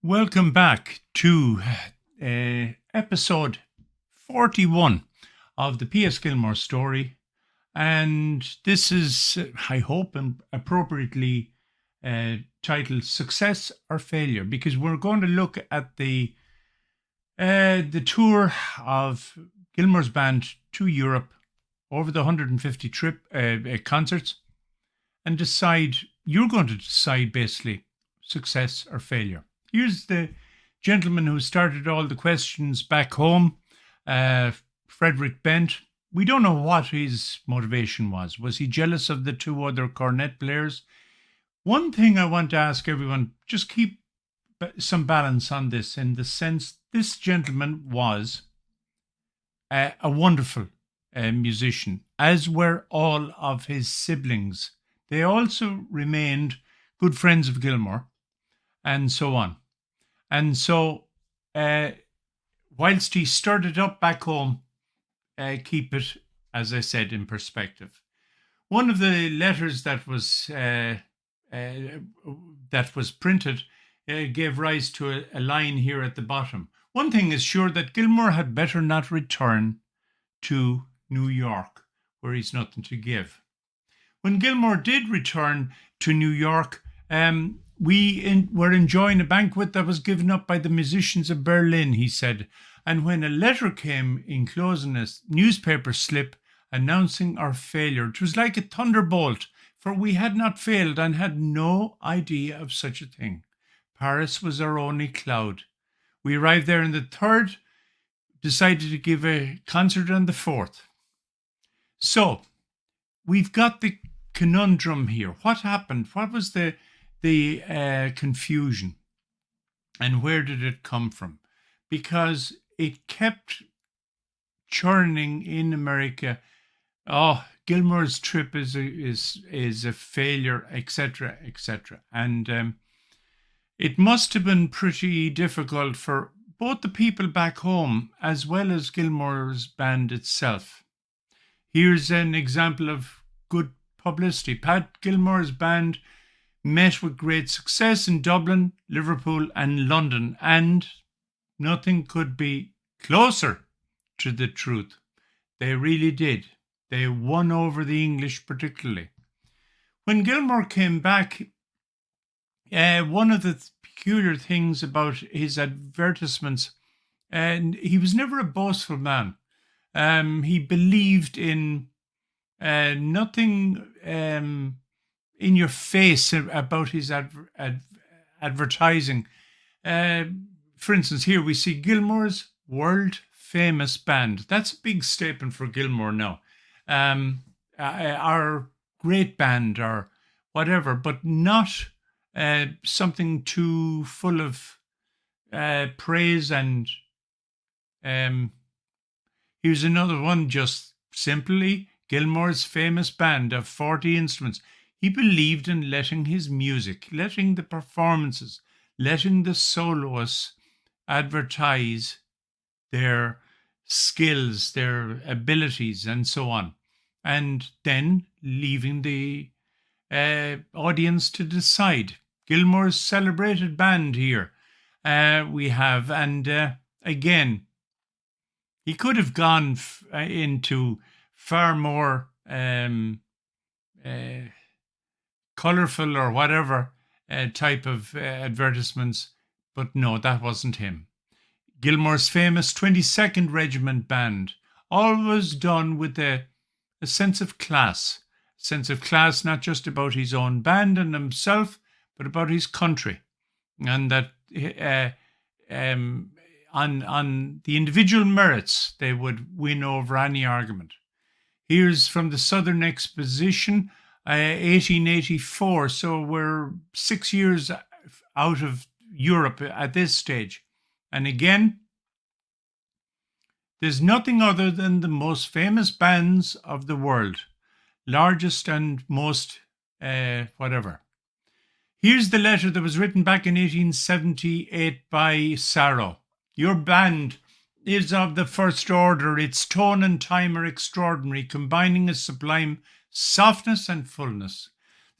Welcome back to episode 41 of the S Gilmore Story. And this is, I hope, appropriately titled Success or Failure, because we're going to look at the tour of Gilmore's band to Europe over the 150 concerts and you're going to decide basically success or failure. Here's the gentleman who started all the questions back home, Frederick Bent. We don't know what his motivation was. Was he jealous of the two other cornet players? One thing I want to ask everyone, just keep some balance on this, in the sense this gentleman was a wonderful musician, as were all of his siblings. They also remained good friends of Gilmore, and so on. And so, whilst he stirred it up back home, keep it, as I said, in perspective. One of the letters that was printed gave rise to a line here at the bottom. One thing is sure, that Gilmore had better not return to New York, where he's nothing to give. When Gilmore did return to New York, we were enjoying a banquet that was given up by the musicians of Berlin, he said. And when a letter came enclosing a newspaper slip announcing our failure, it was like a thunderbolt, for we had not failed and had no idea of such a thing. Paris was our only cloud. We arrived there on the 3rd, decided to give a concert on the 4th. So, we've got the conundrum here. What happened? What was the confusion? And where did it come from? Because it kept churning in America. Oh, Gilmore's trip is a failure, etc., etc. And it must have been pretty difficult for both the people back home as well as Gilmore's band itself. Here's an example of good publicity. Pat Gilmore's band met with great success in Dublin, Liverpool, and London, and nothing could be closer to the truth. They really did. They won over the English particularly. When Gilmore came back, one of the peculiar things about his advertisements, and he was never a boastful man. He believed in nothing in your face about his advertising. For instance, here we see Gilmore's world famous band. That's a big statement for Gilmore now. Our great band or whatever, but not something too full of praise. And here's another one, just simply Gilmore's famous band of 40 instruments. He believed in letting his music, letting the performances, letting the soloists advertise their skills, their abilities, and so on. And then leaving the audience to decide. Gilmore's celebrated band here we have. And again, he could have gone into far more colourful or whatever type of advertisements, but no, that wasn't him. Gilmore's famous 22nd Regiment Band, always done with a sense of class. Sense of class, not just about his own band and himself, but about his country. And that on the individual merits, they would win over any argument. Here's from the Southern Exposition, 1884. So we're 6 years out of Europe at this stage. And again, there's nothing other than the most famous bands of the world, largest and most whatever. Here's the letter that was written back in 1878 by Sarro. Your band is of the first order. Its tone and time are extraordinary, combining a sublime softness and fullness.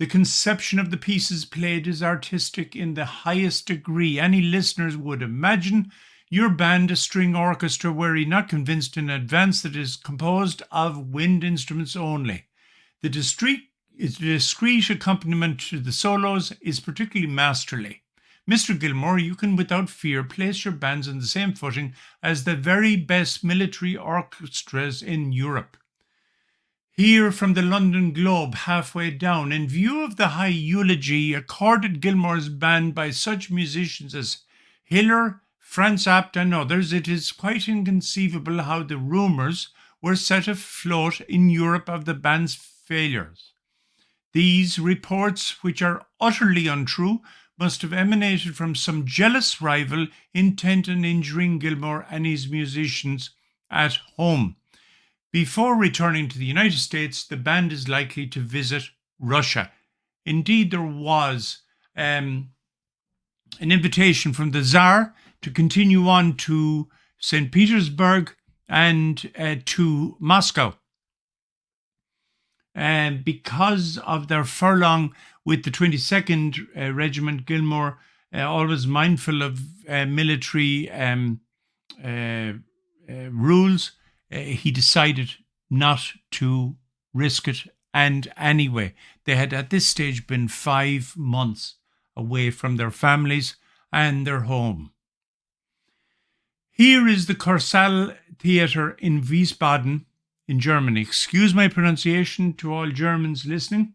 The conception of the pieces played is artistic in the highest degree. Any listeners would imagine your band a string orchestra were he not convinced in advance that it is composed of wind instruments only. The discreet accompaniment to the solos is particularly masterly. Mr. Gilmore, you can without fear place your bands on the same footing as the very best military orchestras in Europe. Here from the London Globe, halfway down, in view of the high eulogy accorded Gilmore's band by such musicians as Hiller, Franz Abt, and others, it is quite inconceivable how the rumours were set afloat in Europe of the band's failures. These reports, which are utterly untrue, must have emanated from some jealous rival intent on injuring Gilmore and his musicians at home. Before returning to the United States, the band is likely to visit Russia. Indeed, there was an invitation from the Tsar to continue on to St. Petersburg and to Moscow. And because of their furlong with the 22nd Regiment, Gilmore, always mindful of military rules, he decided not to risk it. And anyway, they had at this stage been 5 months away from their families and their home. Here is the Kursaal Theatre in Wiesbaden in Germany. Excuse my pronunciation to all Germans listening.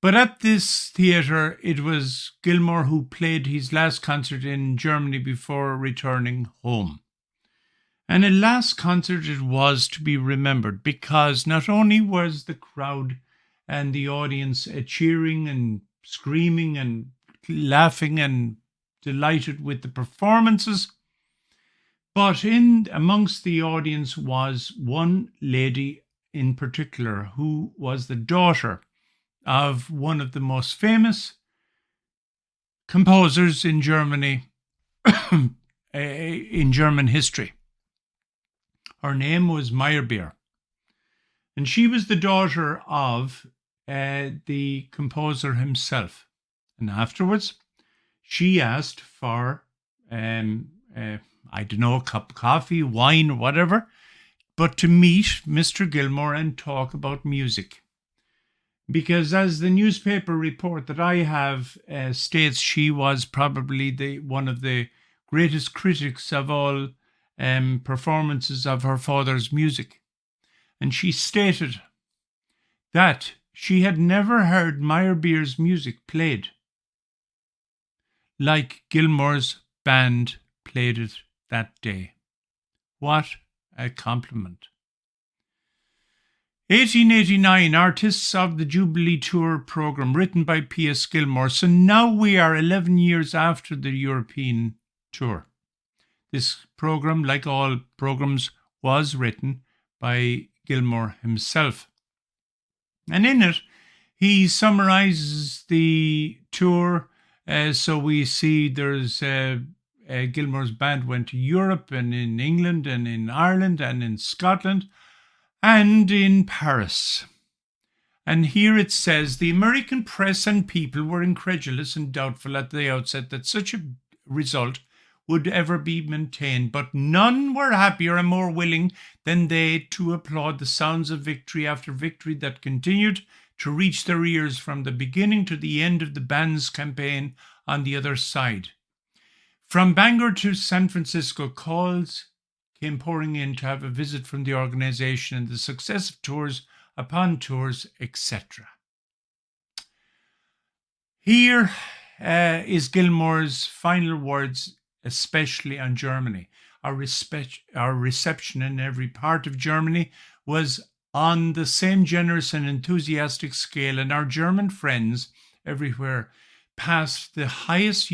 But at this theatre, it was Gilmore who played his last concert in Germany before returning home. And a last concert it was to be remembered, because not only was the crowd and the audience cheering and screaming and laughing and delighted with the performances, but in amongst the audience was one lady in particular who was the daughter of one of the most famous composers in Germany, in German history. Her name was Meyerbeer, and she was the daughter of the composer himself. And afterwards, she asked for, a cup of coffee, wine, or whatever, but to meet Mr. Gilmore and talk about music. Because as the newspaper report that I have states, she was probably one of the greatest critics of all performances of her father's music. And she stated that she had never heard Meyerbeer's music played like Gilmore's band played it that day. What a compliment. 1889, Artists of the Jubilee Tour program, written by P.S. Gilmore. So now we are 11 years after the European tour. This program, like all programs, was written by Gilmore himself. And in it, he summarizes the tour. So we see there's Gilmore's band went to Europe and in England and in Ireland and in Scotland and in Paris. And here it says, the American press and people were incredulous and doubtful at the outset that such a result would ever be maintained, but none were happier and more willing than they to applaud the sounds of victory after victory that continued to reach their ears from the beginning to the end of the band's campaign on the other side. From Bangor to San Francisco, calls came pouring in to have a visit from the organization and the successive tours upon tours, etc. Here is Gilmore's final words, especially on Germany. Our reception in every part of Germany was on the same generous and enthusiastic scale, and our German friends everywhere passed the highest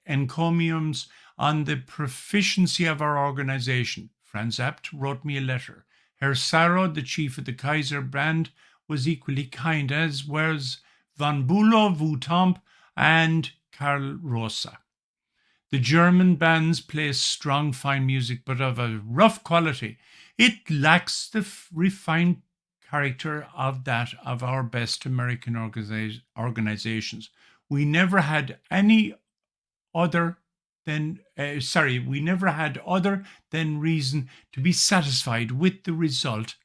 encomiums on the proficiency of our organization. Franz Abt wrote me a letter. Herr Sarro, the chief of the Kaiser band, was equally kind, as was von Bülow, Woutamp, and Karl Rosa. The German bands play strong, fine music, but of a rough quality. It lacks the refined character of that of our best American organizations. We never had any other we never had other than reason to be satisfied with the result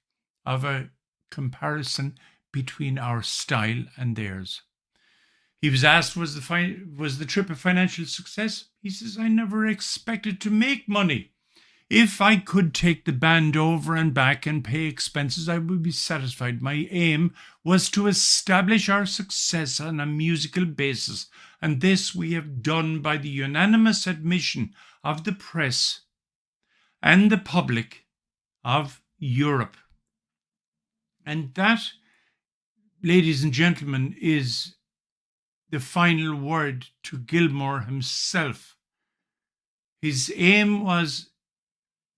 of a comparison between our style and theirs. He was asked, was the trip a financial success? He says, I never expected to make money. If I could take the band over and back and pay expenses, I would be satisfied. My aim was to establish our success on a musical basis, and this we have done by the unanimous admission of the press and the public of Europe. And that, ladies and gentlemen, is the final word to Gilmore himself. His aim was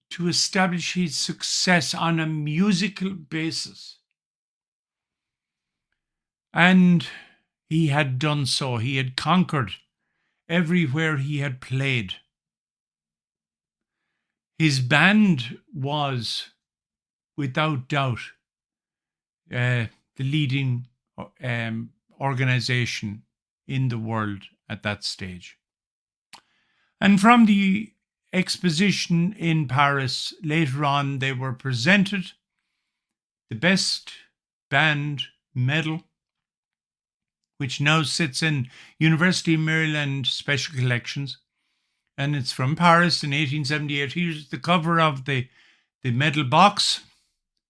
to establish his success on a musical basis. And he had done so. He had conquered everywhere he had played. His band was, without doubt, the leading organization in the world at that stage. And from the exposition in Paris, later on, they were presented the Best Band Medal, which now sits in University of Maryland Special Collections. And it's from Paris in 1878. Here's the cover of the medal box.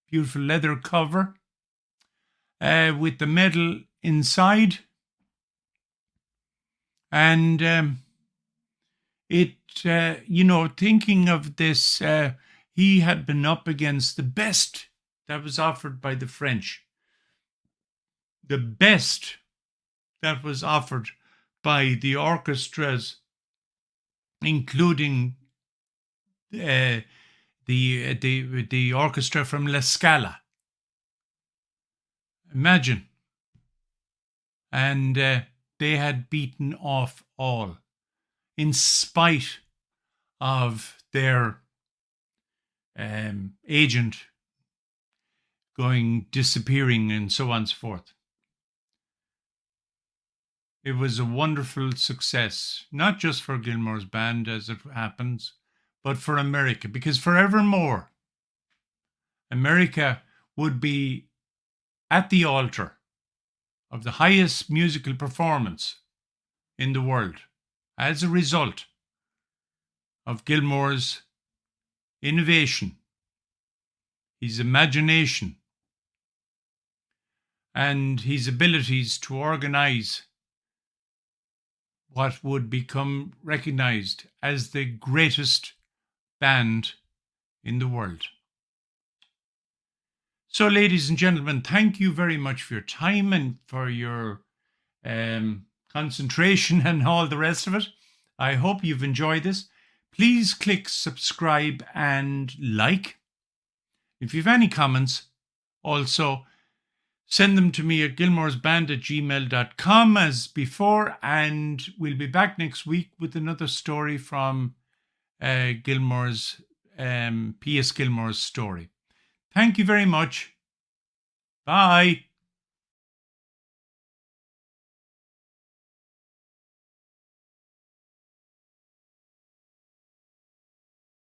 Beautiful leather cover with the medal inside. And thinking of this, he had been up against the best that was offered by the French. The best that was offered by the orchestras, including the orchestra from La Scala. Imagine. And they had beaten off all, in spite of their agent disappearing and so on and so forth. It was a wonderful success, not just for Gilmore's band, as it happens, but for America, because forevermore, America would be at the altar of the highest musical performance in the world as a result of Gilmore's innovation, his imagination, and his abilities to organize what would become recognized as the greatest band in the world. So, ladies and gentlemen, thank you very much for your time and for your concentration and all the rest of it. I hope you've enjoyed this. Please click subscribe and like. If you have any comments, also send them to me at gilmoresband@gmail.com as before, and we'll be back next week with another story from P.S. Gilmore Story. Thank you very much. Bye.